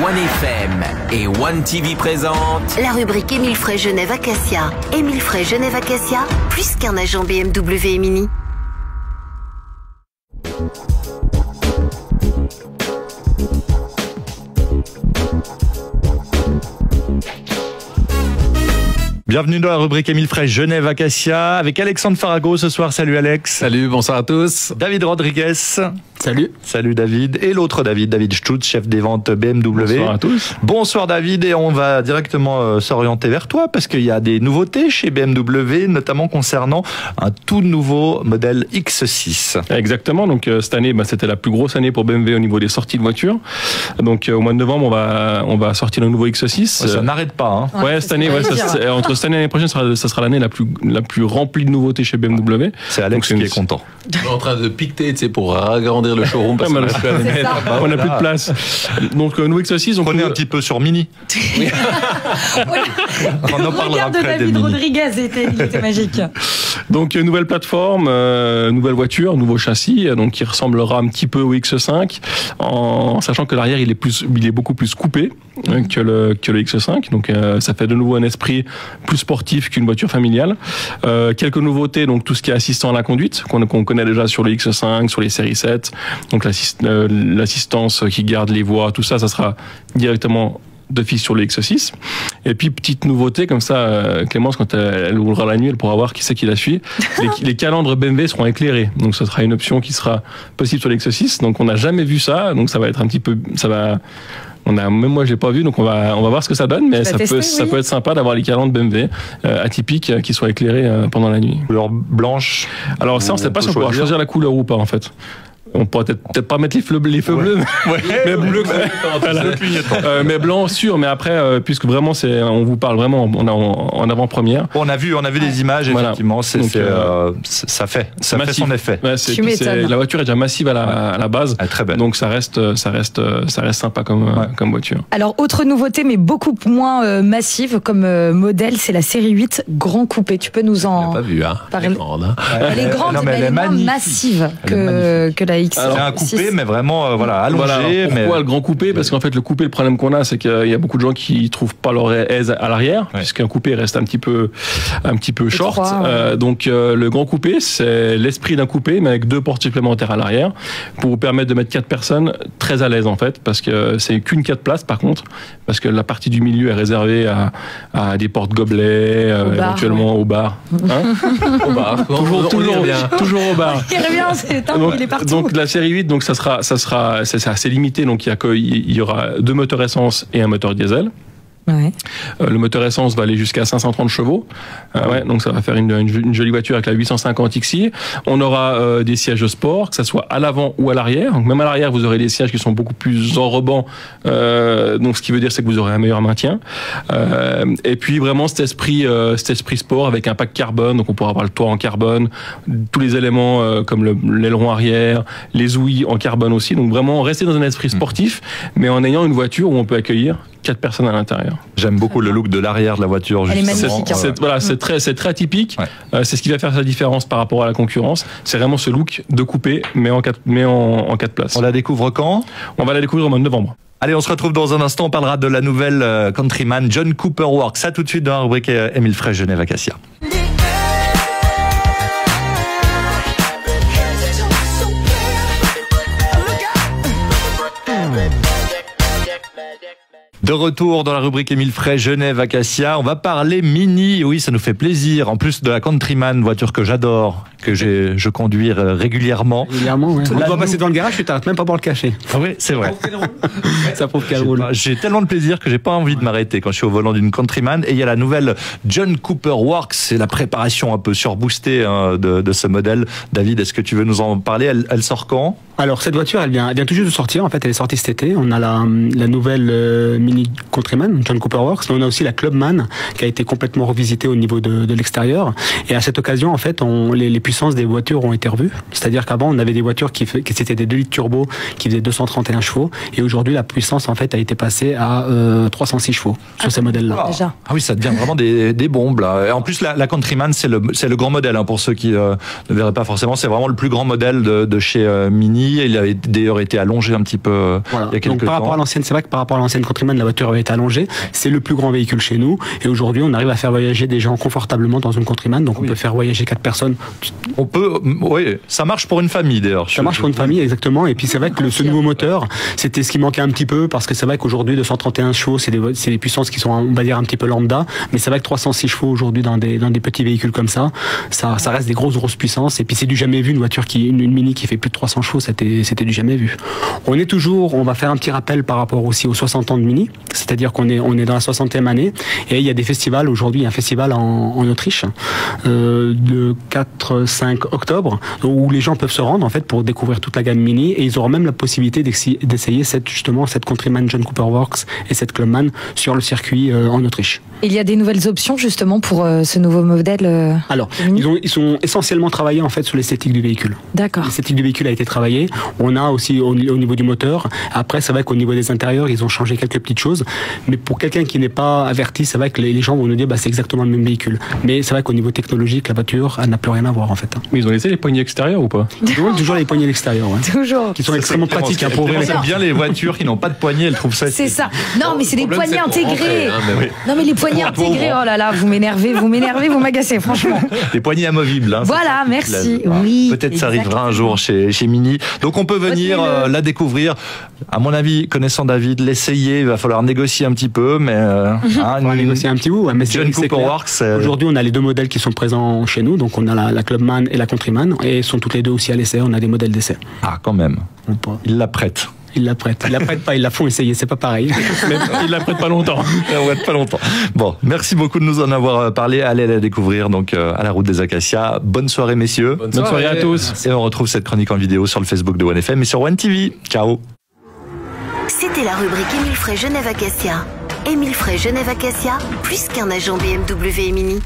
OneFM et One TV présentent la rubrique Émile Frey Genève Acacia. Émile Frey Genève Acacia, plus qu'un agent BMW et Mini. Bienvenue dans la rubrique Émile Frey Genève Acacia avec Alexandre Farago ce soir. Salut Alex. Salut, bonsoir à tous. David Rodriguez. Salut. Salut David. Et l'autre David Stutz, chef des ventes BMW. Bonsoir à tous. Bonsoir David, et on va directement s'orienter vers toi parce qu'il y a des nouveautés chez BMW, notamment concernant un tout nouveau modèle X6. Exactement, donc cette année, c'était la plus grosse année pour BMW au niveau des sorties de voitures. Donc au mois de novembre, on va sortir le nouveau X6. Ouais, ça n'arrête pas. Hein. Ouais, cette année, entre cette année et l'année prochaine, ça sera l'année la plus remplie de nouveautés chez BMW. C'est Alex qui est content. On est en train de piqueter, pour agrandir le showroom parce qu'on n'a plus de place. Donc nous X6, prenez un petit peu sur Mini. On en parlera après. Le regard de David Rodriguez était magique. Donc nouvelle plateforme, nouvelle voiture, nouveau châssis, donc qui ressemblera un petit peu au X5, en sachant que l'arrière il est beaucoup plus coupé que le X5. Donc ça fait de nouveau un esprit plus sportif qu'une voiture familiale. Quelques nouveautés, donc tout ce qui est assistant à la conduite qu'on connaît déjà sur le X5, sur les séries 7. Donc l'assistance qui garde les voies, tout ça sera directement d'office sur le X6. Et puis petite nouveauté comme ça, Clémence, quand elle ouvrira la nuit, elle pourra voir qui c'est qui la suit. Les calandres BMW seront éclairés, donc ce sera une option qui sera possible sur le X6. Donc on n'a jamais vu ça, donc ça va être un petit peu, même moi je l'ai pas vu, donc on va voir ce que ça donne, mais ça peut être sympa d'avoir les calandres BMW atypiques qui soient éclairés pendant la nuit. Couleur blanche. Alors ça, on sait pas si on pourra choisir la couleur ou pas en fait. On pourrait peut-être pas mettre les feux bleus, mais bleu, mais blanc sûr. Mais après, puisque vraiment on vous parle vraiment en avant-première. On a vu des images, effectivement. Donc, ça fait son effet. Ouais, la voiture est déjà massive à la base, très belle. Donc ça reste sympa comme voiture. Alors autre nouveauté, mais beaucoup moins massive comme modèle, c'est la série 8 Grand Coupé. Tu peux nous en parler? Elle est grande, elle est moins massive que la X. C'est un coupé, mais vraiment allongé. Pourquoi le grand coupé? Parce qu'en fait, le coupé, le problème qu'on a, c'est qu'il y a beaucoup de gens qui trouvent pas leur aise à l'arrière, puisqu'un coupé reste un petit peu short. Donc le grand coupé, c'est l'esprit d'un coupé, mais avec 2 portes supplémentaires à l'arrière, pour vous permettre de mettre 4 personnes très à l'aise en fait, parce que c'est qu'une 4 places par contre, parce que la partie du milieu est réservée à des portes gobelets, éventuellement au bar. Au bar. Toujours au bar. Il revient, il est partout. Donc la série 8, donc c'est assez limité, donc il y aura 2 moteurs essence et un moteur diesel. Ouais. Le moteur essence va aller jusqu'à 530 chevaux. Donc ça va faire une jolie voiture avec la 850 XI. On aura des sièges de sport, que ça soit à l'avant ou à l'arrière. Donc même à l'arrière, vous aurez des sièges qui sont beaucoup plus enrobants. Donc ce qui veut dire c'est que vous aurez un meilleur maintien. Et puis vraiment cet esprit sport avec un pack carbone. Donc on pourra avoir le toit en carbone, tous les éléments comme l'aileron arrière, les ouïes en carbone aussi. Donc vraiment rester dans un esprit sportif, mais en ayant une voiture où on peut accueillir 4 personnes à l'intérieur. J'aime beaucoup le look de l'arrière de la voiture. Elle est magnifique. C'est très atypique. Ouais. C'est ce qui va faire sa différence par rapport à la concurrence. C'est vraiment ce look de coupé, mais en 4 places. On la découvre quand? On va la découvrir au mois de novembre. Allez, on se retrouve dans un instant. On parlera de la nouvelle Countryman John Cooper Works. Ça tout de suite dans la rubrique Émile Frey Genève Acacia. De retour dans la rubrique Émile Frey Genève Acacia, on va parler Mini. Oui, ça nous fait plaisir. En plus de la Countryman, voiture que j'adore, que je conduis régulièrement. Régulièrement, ouais. On doit passer dans le garage, tu t'arrêtes même pas pour le cacher. Ah oui, c'est vrai. Ça prouve qu'elle roule. J'ai tellement de plaisir que j'ai pas envie de m'arrêter quand je suis au volant d'une Countryman. Et il y a la nouvelle John Cooper Works. C'est la préparation un peu surboostée de ce modèle. David, est-ce que tu veux nous en parler? Elle sort quand? Alors cette voiture, elle vient tout juste de sortir. En fait, elle est sortie cet été. On a la nouvelle Mini Countryman, John Cooper Works, mais on a aussi la Clubman qui a été complètement revisitée au niveau de l'extérieur. Et à cette occasion, en fait, les puissances des voitures ont été revues. C'est-à-dire qu'avant, on avait des voitures qui c'était des 2 litres turbo qui faisaient 231 chevaux. Et aujourd'hui, la puissance, en fait, a été passée à 306 chevaux sur ces modèles-là. Déjà. Ah oui, ça devient vraiment des bombes, là. Et en plus, la Countryman, c'est le grand modèle, hein, pour ceux qui ne verraient pas forcément. C'est vraiment le plus grand modèle de chez Mini. Il avait d'ailleurs été allongé un petit peu il y a quelques Donc, par rapport à l'ancienne, c'est vrai que par rapport à l'ancienne Countryman, la voiture avait été allongée. C'est le plus grand véhicule chez nous. Et aujourd'hui, on arrive à faire voyager des gens confortablement dans une Countryman. Donc, on peut faire voyager 4 personnes. On peut, oui, ça marche pour une famille d'ailleurs. Ça marche pour une famille, exactement. Et puis, c'est vrai que ce nouveau moteur, c'était ce qui manquait un petit peu, parce que c'est vrai qu'aujourd'hui, 231 chevaux, c'est des puissances qui sont, on va dire, un petit peu lambda. Mais c'est vrai que 306 chevaux aujourd'hui dans des petits véhicules comme ça reste des grosses puissances. Et puis, c'est du jamais vu, une voiture une Mini qui fait plus de 300 chevaux, c'était du jamais vu. On va faire un petit rappel par rapport aussi aux 60 ans de Mini. C'est-à-dire qu'on est dans la 60e année. Et il y a des festivals. Aujourd'hui, il y a un festival en Autriche, le 4-5 octobre, où les gens peuvent se rendre, en fait, pour découvrir toute la gamme Mini. Et ils auront même la possibilité d'essayer cette Countryman John Cooper Works et cette Clubman sur le circuit en Autriche. Il y a des nouvelles options justement pour ce nouveau modèle. Alors, ils sont essentiellement travaillés en fait sur l'esthétique du véhicule. D'accord. L'esthétique du véhicule a été travaillée. On a aussi au niveau du moteur. Après, c'est vrai qu'au niveau des intérieurs, ils ont changé quelques petites choses. Mais pour quelqu'un qui n'est pas averti, c'est vrai que les gens vont nous dire c'est exactement le même véhicule. Mais c'est vrai qu'au niveau technologique, la voiture, elle n'a plus rien à voir en fait. Mais ils ont laissé les poignées extérieures ou pas? Toujours les poignées à l'extérieur. Ouais. Toujours. Qui sont extrêmement pratiques pour ouvrir les portes. Bien les voitures qui n'ont pas de poignées, elles trouvent ça. C'est ça. Non, mais c'est des poignées intégrées. Non, mais les poignées intégrées. Oh là là, vous m'énervez, vous m'agacez, franchement. Des poignées amovibles. Hein, voilà, merci. Oui. Peut-être ça arrivera un jour chez Mini. Donc on peut venir la découvrir. À mon avis, connaissant David, l'essayer. Il va falloir négocier un petit peu, mais négocier un petit bout. Ouais, mais John Cooper Works. Aujourd'hui, on a les 2 modèles qui sont présents chez nous. Donc on a la Clubman et la Countryman, et sont toutes les 2 aussi à l'essai. On a des modèles d'essai. Ah, quand même. Il la prête. Ils la prêtent pas, ils la font essayer, c'est pas pareil. Mais ils la prêtent pas longtemps. Bon, merci beaucoup de nous en avoir parlé. Allez la découvrir donc à la route des Acacias. Bonne soirée messieurs. Bonne soirée à tous. Et on retrouve cette chronique en vidéo sur le Facebook de OneFM et sur One TV. Ciao. C'était la rubrique Émile Frey Genève Acacia. Émile Frey Genève Acacia, plus qu'un agent BMW et Mini.